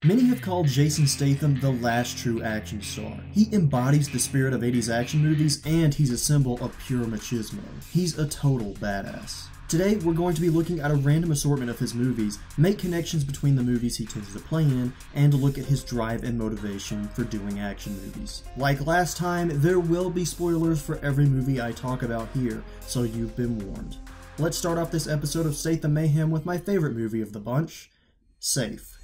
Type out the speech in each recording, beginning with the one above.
Many have called Jason Statham the last true action star. He embodies the spirit of 80s action movies, and he's a symbol of pure machismo. He's a total badass. Today, we're going to be looking at a random assortment of his movies, make connections between the movies he tends to play in, and look at his drive and motivation for doing action movies. Like last time, there will be spoilers for every movie I talk about here, so you've been warned. Let's start off this episode of Statham Mayhem with my favorite movie of the bunch, Safe.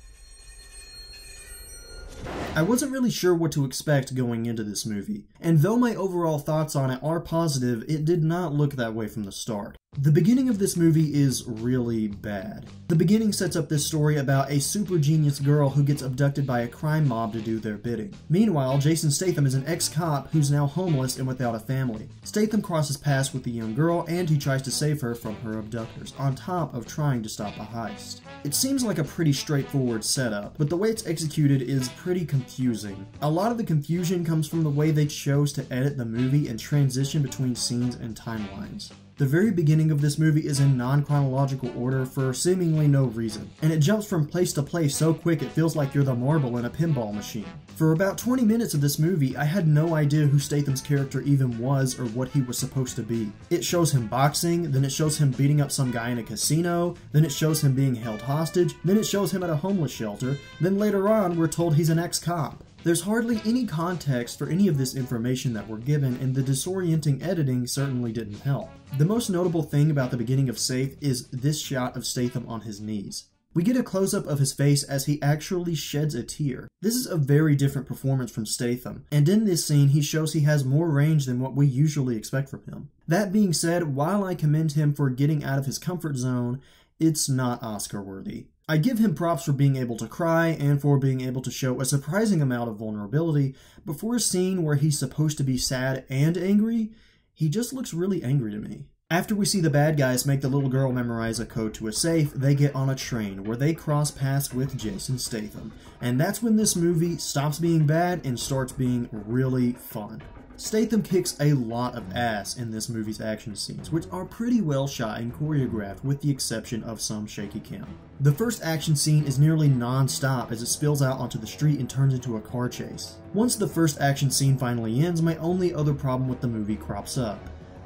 I wasn't really sure what to expect going into this movie, and though my overall thoughts on it are positive, it did not look that way from the start. The beginning of this movie is really bad. The beginning sets up this story about a super genius girl who gets abducted by a crime mob to do their bidding. Meanwhile, Jason Statham is an ex-cop who's now homeless and without a family. Statham crosses paths with the young girl and he tries to save her from her abductors, on top of trying to stop a heist. It seems like a pretty straightforward setup, but the way it's executed is pretty confusing. A lot of the confusion comes from the way they chose to edit the movie and transition between scenes and timelines. The very beginning of this movie is in non-chronological order for seemingly no reason, and it jumps from place to place so quick it feels like you're the marble in a pinball machine. For about 20 minutes of this movie, I had no idea who Statham's character even was or what he was supposed to be. It shows him boxing, then it shows him beating up some guy in a casino, then it shows him being held hostage, then it shows him at a homeless shelter, then later on we're told he's an ex-cop. There's hardly any context for any of this information that we're given, and the disorienting editing certainly didn't help. The most notable thing about the beginning of Safe is this shot of Statham on his knees. We get a close-up of his face as he actually sheds a tear. This is a very different performance from Statham, and in this scene he shows he has more range than what we usually expect from him. That being said, while I commend him for getting out of his comfort zone, it's not Oscar-worthy. I give him props for being able to cry and for being able to show a surprising amount of vulnerability, but for a scene where he's supposed to be sad and angry, he just looks really angry to me. After we see the bad guys make the little girl memorize a code to a safe, they get on a train where they cross paths with Jason Statham, and that's when this movie stops being bad and starts being really fun. Statham kicks a lot of ass in this movie's action scenes, which are pretty well shot and choreographed with the exception of some shaky cam. The first action scene is nearly non-stop as it spills out onto the street and turns into a car chase. Once the first action scene finally ends, my only other problem with the movie crops up: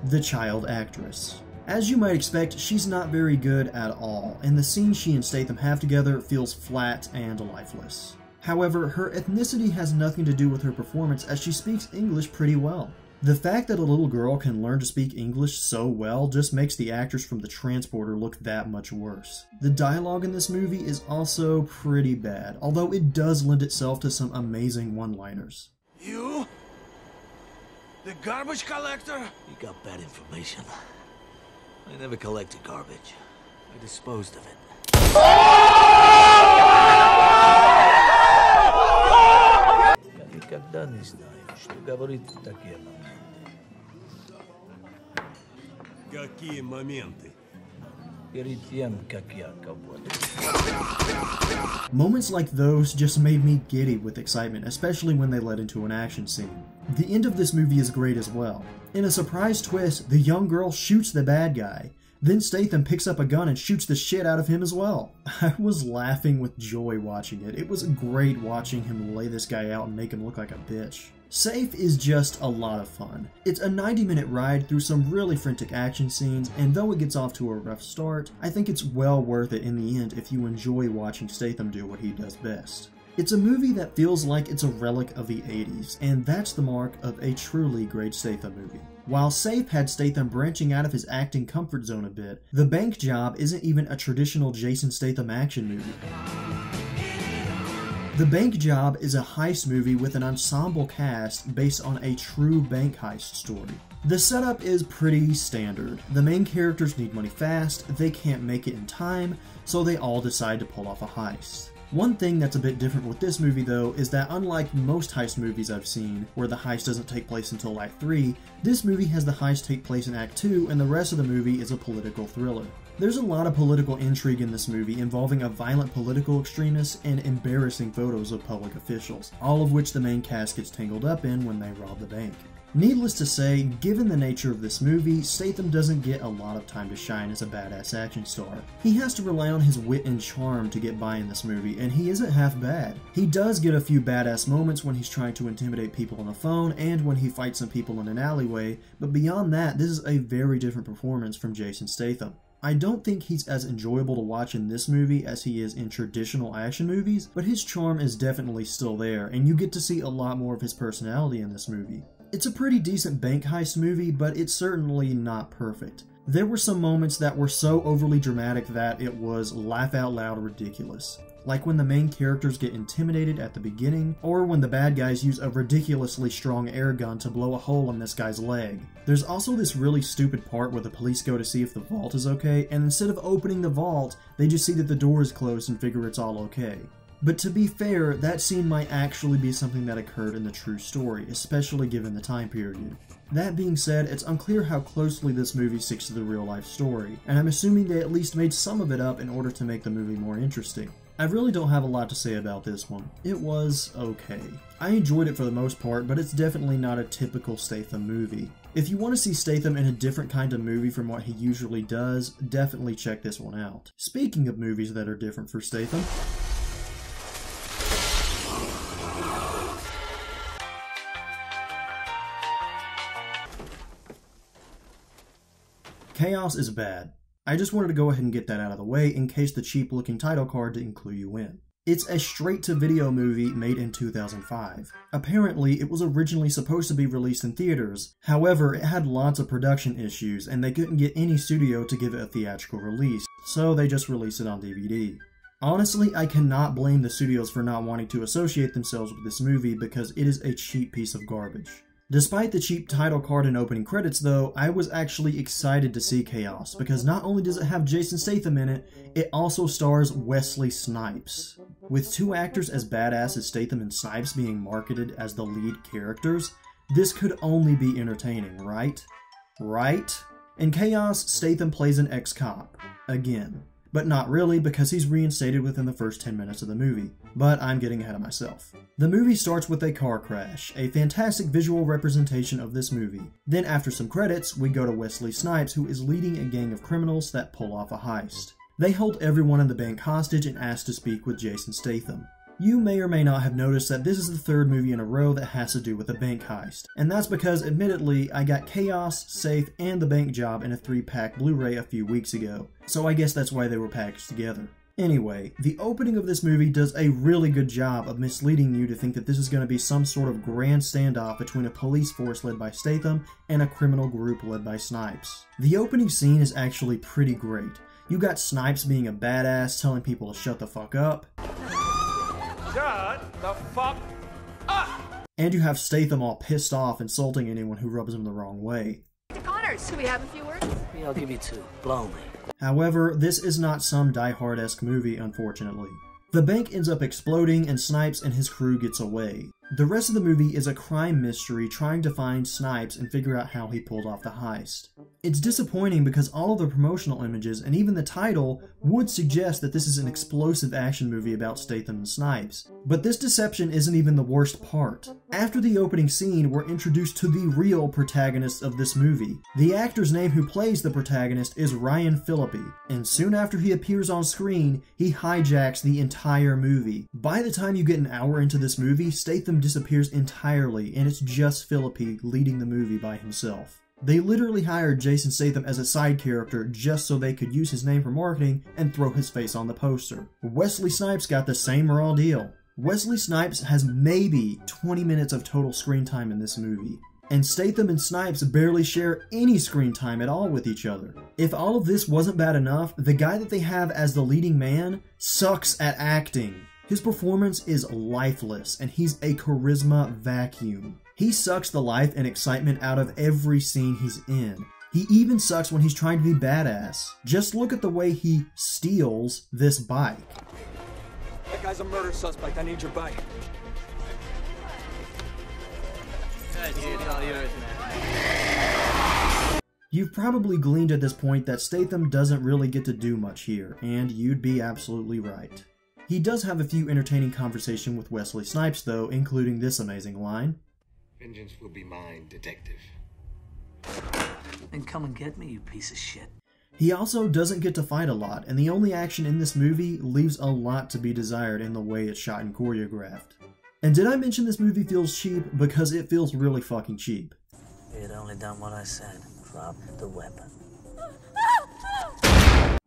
the child actress. As you might expect, she's not very good at all, and the scene she and Statham have together feels flat and lifeless. However, her ethnicity has nothing to do with her performance as she speaks English pretty well. The fact that a little girl can learn to speak English so well just makes the actress from The Transporter look that much worse. The dialogue in this movie is also pretty bad, although it does lend itself to some amazing one-liners. You? The garbage collector? You got bad information. I never collected garbage. I disposed of it. Никогда не знаю, что говорит такие моменты. Какие моменты? Перед тем, как я кого-то. Moments like those just made me giddy with excitement, especially when they led into an action scene. The end of this movie is great as well. In a surprise twist, the young girl shoots the bad guy. Then Statham picks up a gun and shoots the shit out of him as well. I was laughing with joy watching it. It was great watching him lay this guy out and make him look like a bitch. Safe is just a lot of fun. It's a 90-minute ride through some really frantic action scenes, and though it gets off to a rough start, I think it's well worth it in the end if you enjoy watching Statham do what he does best. It's a movie that feels like it's a relic of the 80s, and that's the mark of a truly great Statham movie. While Safe had Statham branching out of his acting comfort zone a bit, The Bank Job isn't even a traditional Jason Statham action movie. The Bank Job is a heist movie with an ensemble cast based on a true bank heist story. The setup is pretty standard. The main characters need money fast, they can't make it in time, so they all decide to pull off a heist. One thing that's a bit different with this movie though is that unlike most heist movies I've seen, where the heist doesn't take place until Act 3, this movie has the heist take place in Act 2 and the rest of the movie is a political thriller. There's a lot of political intrigue in this movie involving a violent political extremist and embarrassing photos of public officials, all of which the main cast gets tangled up in when they rob the bank. Needless to say, given the nature of this movie, Statham doesn't get a lot of time to shine as a badass action star. He has to rely on his wit and charm to get by in this movie, and he isn't half bad. He does get a few badass moments when he's trying to intimidate people on the phone and when he fights some people in an alleyway, but beyond that, this is a very different performance from Jason Statham. I don't think he's as enjoyable to watch in this movie as he is in traditional action movies, but his charm is definitely still there, and you get to see a lot more of his personality in this movie. It's a pretty decent bank heist movie, but it's certainly not perfect. There were some moments that were so overly dramatic that it was laugh out loud ridiculous. Like when the main characters get intimidated at the beginning, or when the bad guys use a ridiculously strong air gun to blow a hole in this guy's leg. There's also this really stupid part where the police go to see if the vault is okay, and instead of opening the vault, they just see that the door is closed and figure it's all okay. But to be fair, that scene might actually be something that occurred in the true story, especially given the time period. That being said, it's unclear how closely this movie sticks to the real-life story, and I'm assuming they at least made some of it up in order to make the movie more interesting. I really don't have a lot to say about this one. It was okay. I enjoyed it for the most part, but it's definitely not a typical Statham movie. If you want to see Statham in a different kind of movie from what he usually does, definitely check this one out. Speaking of movies that are different for Statham, Chaos is bad. I just wanted to go ahead and get that out of the way in case the cheap looking title card didn't clue you in. It's a straight-to-video movie made in 2005. Apparently, it was originally supposed to be released in theaters. However, it had lots of production issues, and they couldn't get any studio to give it a theatrical release, so they just released it on DVD. Honestly, I cannot blame the studios for not wanting to associate themselves with this movie because it is a cheap piece of garbage. Despite the cheap title card and opening credits though, I was actually excited to see Chaos, because not only does it have Jason Statham in it, it also stars Wesley Snipes. With two actors as badass as Statham and Snipes being marketed as the lead characters, this could only be entertaining, right? Right? In Chaos, Statham plays an ex-cop. Again. But not really, because he's reinstated within the first 10 minutes of the movie. But I'm getting ahead of myself. The movie starts with a car crash, a fantastic visual representation of this movie. Then after some credits, we go to Wesley Snipes, who is leading a gang of criminals that pull off a heist. They hold everyone in the bank hostage and ask to speak with Jason Statham. You may or may not have noticed that this is the third movie in a row that has to do with a bank heist. And that's because, admittedly, I got Chaos, Safe, and The Bank Job in a 3-pack Blu-ray a few weeks ago, so I guess that's why they were packaged together. Anyway, the opening of this movie does a really good job of misleading you to think that this is going to be some sort of grand standoff between a police force led by Statham and a criminal group led by Snipes. The opening scene is actually pretty great. You got Snipes being a badass, telling people to shut the fuck up. Shut the fuck up! And you have Statham all pissed off, insulting anyone who rubs him the wrong way. Mr. Connors, could we have a few words? Yeah, I'll give you two. Blow me. However, this is not some Die Hard-esque movie, unfortunately. The bank ends up exploding and Snipes and his crew gets away. The rest of the movie is a crime mystery trying to find Snipes and figure out how he pulled off the heist. It's disappointing because all of the promotional images and even the title would suggest that this is an explosive action movie about Statham and Snipes. But this deception isn't even the worst part. After the opening scene, we're introduced to the real protagonist of this movie. The actor's name who plays the protagonist is Ryan Phillippe, and soon after he appears on screen, he hijacks the entire movie. By the time you get an hour into this movie, Statham disappears entirely, and it's just Phillippe leading the movie by himself. They literally hired Jason Statham as a side character just so they could use his name for marketing and throw his face on the poster. Wesley Snipes got the same raw deal. Wesley Snipes has maybe 20 minutes of total screen time in this movie, and Statham and Snipes barely share any screen time at all with each other. If all of this wasn't bad enough, the guy that they have as the leading man sucks at acting. His performance is lifeless, and he's a charisma vacuum. He sucks the life and excitement out of every scene he's in. He even sucks when he's trying to be badass. Just look at the way he steals this bike. That guy's a murder suspect. I need your bike. It's all yours, man. You've probably gleaned at this point that Statham doesn't really get to do much here, and you'd be absolutely right. He does have a few entertaining conversations with Wesley Snipes though, including this amazing line. Vengeance will be mine, detective. Then come and get me, you piece of shit. He also doesn't get to fight a lot, and the only action in this movie leaves a lot to be desired in the way it's shot and choreographed. And did I mention this movie feels cheap? Because it feels really fucking cheap. You had only done what I said. Drop the weapon.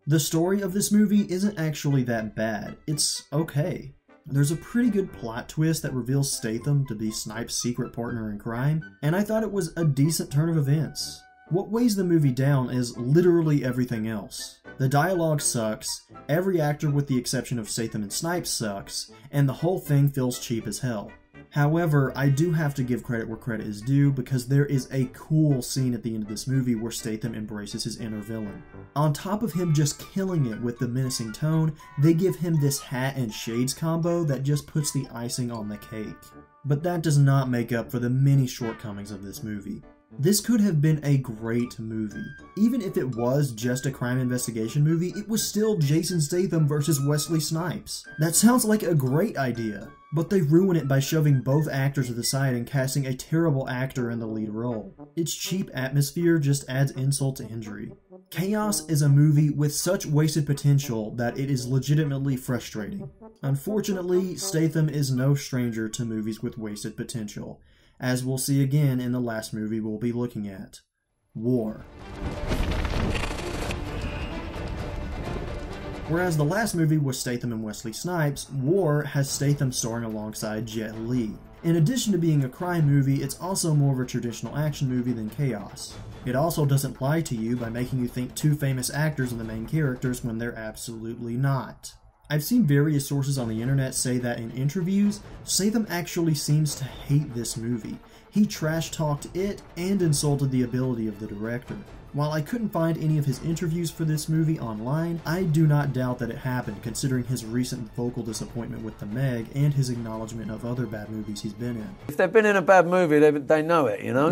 The story of this movie isn't actually that bad. It's okay. There's a pretty good plot twist that reveals Statham to be Snipes' secret partner in crime, and I thought it was a decent turn of events. What weighs the movie down is literally everything else. The dialogue sucks, every actor with the exception of Statham and Snipes sucks, and the whole thing feels cheap as hell. However, I do have to give credit where credit is due because there is a cool scene at the end of this movie where Statham embraces his inner villain. On top of him just killing it with the menacing tone, they give him this hat and shades combo that just puts the icing on the cake. But that does not make up for the many shortcomings of this movie. This could have been a great movie. Even if it was just a crime investigation movie, it was still Jason Statham versus Wesley Snipes. That sounds like a great idea, but they ruin it by shoving both actors to the side and casting a terrible actor in the lead role. Its cheap atmosphere just adds insult to injury. Chaos is a movie with such wasted potential that it is legitimately frustrating. Unfortunately, Statham is no stranger to movies with wasted potential, as we'll see again in the last movie we'll be looking at, War. Whereas the last movie was Statham and Wesley Snipes, War has Statham starring alongside Jet Li. In addition to being a crime movie, it's also more of a traditional action movie than Chaos. It also doesn't lie to you by making you think two famous actors are the main characters when they're absolutely not. I've seen various sources on the internet say that in interviews, Statham actually seems to hate this movie. He trash-talked it and insulted the ability of the director. While I couldn't find any of his interviews for this movie online, I do not doubt that it happened considering his recent vocal disappointment with The Meg and his acknowledgement of other bad movies he's been in. If they've been in a bad movie, they know it, you know?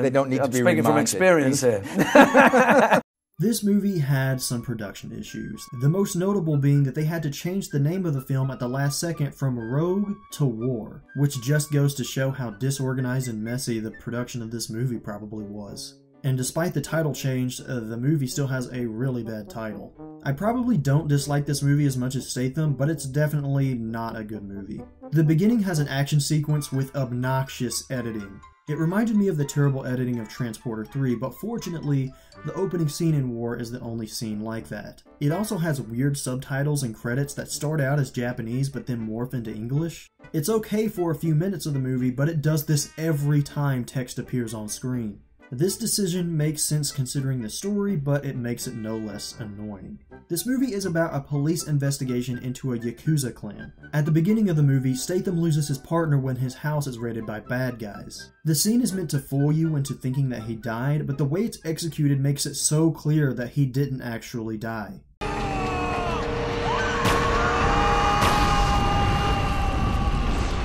They don't need to be reminded. I'm speaking from experience here. This movie had some production issues, the most notable being that they had to change the name of the film at the last second from Rogue to War, which just goes to show how disorganized and messy the production of this movie probably was. And despite the title change, the movie still has a really bad title. I probably don't dislike this movie as much as Statham, but it's definitely not a good movie. The beginning has an action sequence with obnoxious editing. It reminded me of the terrible editing of Transporter 3, but fortunately, the opening scene in War is the only scene like that. It also has weird subtitles and credits that start out as Japanese but then morph into English. It's okay for a few minutes of the movie, but it does this every time text appears on screen. This decision makes sense considering the story, but it makes it no less annoying. This movie is about a police investigation into a Yakuza clan. At the beginning of the movie, Statham loses his partner when his house is raided by bad guys. The scene is meant to fool you into thinking that he died, but the way it's executed makes it so clear that he didn't actually die.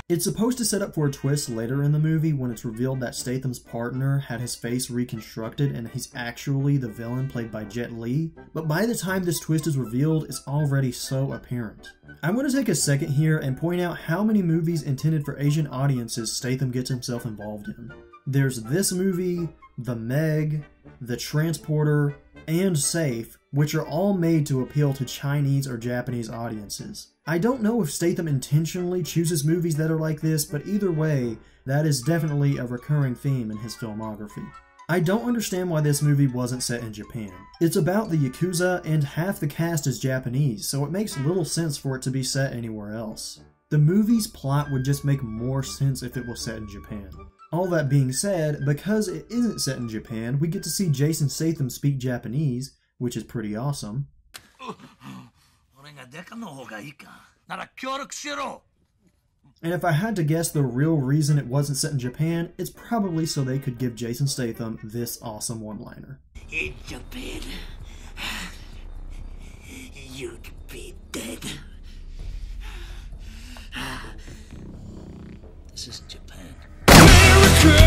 It's supposed to set up for a twist later in the movie when it's revealed that Statham's partner had his face reconstructed and he's actually the villain played by Jet Li, but by the time this twist is revealed, it's already so apparent. I want to take a second here and point out how many movies intended for Asian audiences Statham gets himself involved in. There's this movie, The Meg, The Transporter, and Safe, which are all made to appeal to Chinese or Japanese audiences. I don't know if Statham intentionally chooses movies that are like this, but either way, that is definitely a recurring theme in his filmography. I don't understand why this movie wasn't set in Japan. It's about the Yakuza and half the cast is Japanese, so it makes little sense for it to be set anywhere else. The movie's plot would just make more sense if it was set in Japan. All that being said, because it isn't set in Japan, we get to see Jason Statham speak Japanese, which is pretty awesome. And if I had to guess the real reason it wasn't set in Japan, it's probably so they could give Jason Statham this awesome one-liner. In Japan, you'd be dead. This isn't Japan. America!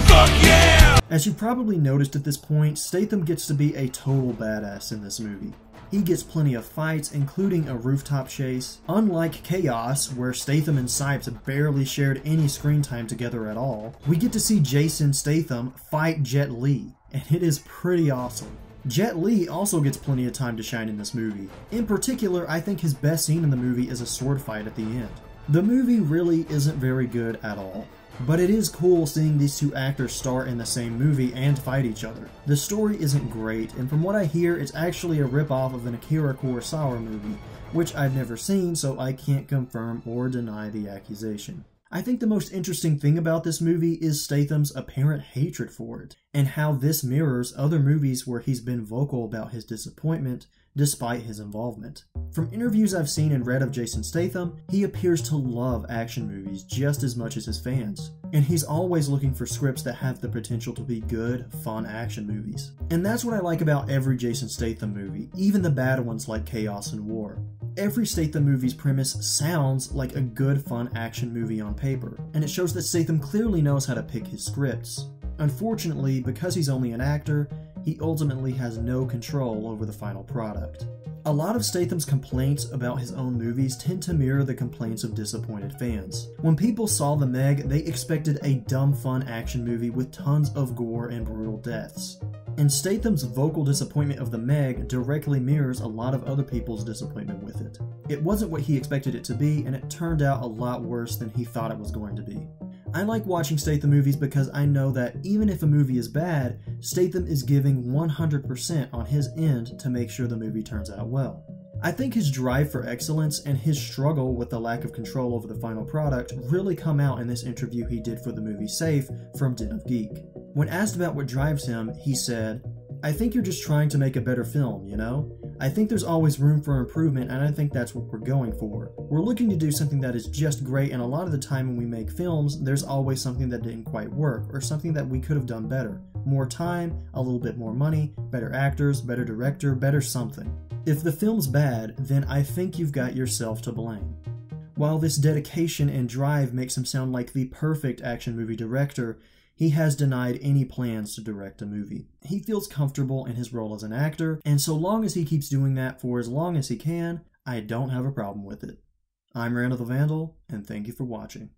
Fuck yeah! As you probably noticed at this point, Statham gets to be a total badass in this movie. He gets plenty of fights, including a rooftop chase. Unlike Chaos, where Statham and Snipes barely shared any screen time together at all, we get to see Jason Statham fight Jet Li, and it is pretty awesome. Jet Li also gets plenty of time to shine in this movie. In particular, I think his best scene in the movie is a sword fight at the end. The movie really isn't very good at all, but it is cool seeing these two actors star in the same movie and fight each other. The story isn't great, and from what I hear, it's actually a ripoff of an Akira Kurosawa movie, which I've never seen, so I can't confirm or deny the accusation. I think the most interesting thing about this movie is Statham's apparent hatred for it, and how this mirrors other movies where he's been vocal about his disappointment despite his involvement. From interviews I've seen and read of Jason Statham, he appears to love action movies just as much as his fans, and he's always looking for scripts that have the potential to be good, fun action movies. And that's what I like about every Jason Statham movie, even the bad ones like Chaos and War. Every Statham movie's premise sounds like a good, fun action movie on paper, and it shows that Statham clearly knows how to pick his scripts. Unfortunately, because he's only an actor, he ultimately has no control over the final product. A lot of Statham's complaints about his own movies tend to mirror the complaints of disappointed fans. When people saw The Meg, they expected a dumb fun action movie with tons of gore and brutal deaths. And Statham's vocal disappointment of The Meg directly mirrors a lot of other people's disappointment with it. It wasn't what he expected it to be, and it turned out a lot worse than he thought it was going to be. I like watching Statham movies because I know that even if a movie is bad, Statham is giving 100% on his end to make sure the movie turns out well. I think his drive for excellence and his struggle with the lack of control over the final product really come out in this interview he did for the movie Safe from Den of Geek. When asked about what drives him, he said, "I think you're just trying to make a better film, you know? I think there's always room for improvement, and I think that's what we're going for. We're looking to do something that is just great, and a lot of the time when we make films, there's always something that didn't quite work, or something that we could have done better. More time, a little bit more money, better actors, better director, better something. If the film's bad, then I think you've got yourself to blame." While this dedication and drive makes him sound like the perfect action movie director, he has denied any plans to direct a movie. He feels comfortable in his role as an actor, and so long as he keeps doing that for as long as he can, I don't have a problem with it. I'm Randall the Vandal, and thank you for watching.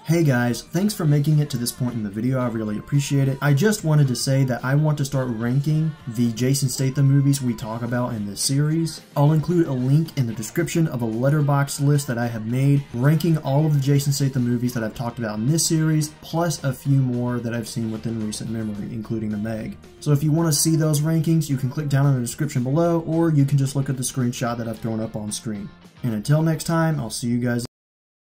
Hey guys, thanks for making it to this point in the video, I really appreciate it. I just wanted to say that I want to start ranking the Jason Statham movies we talk about in this series. I'll include a link in the description of a letterboxd list that I have made, ranking all of the Jason Statham movies that I've talked about in this series, plus a few more that I've seen within recent memory, including The Meg. So if you want to see those rankings, you can click down in the description below, or you can just look at the screenshot that I've thrown up on screen. And until next time, I'll see you guys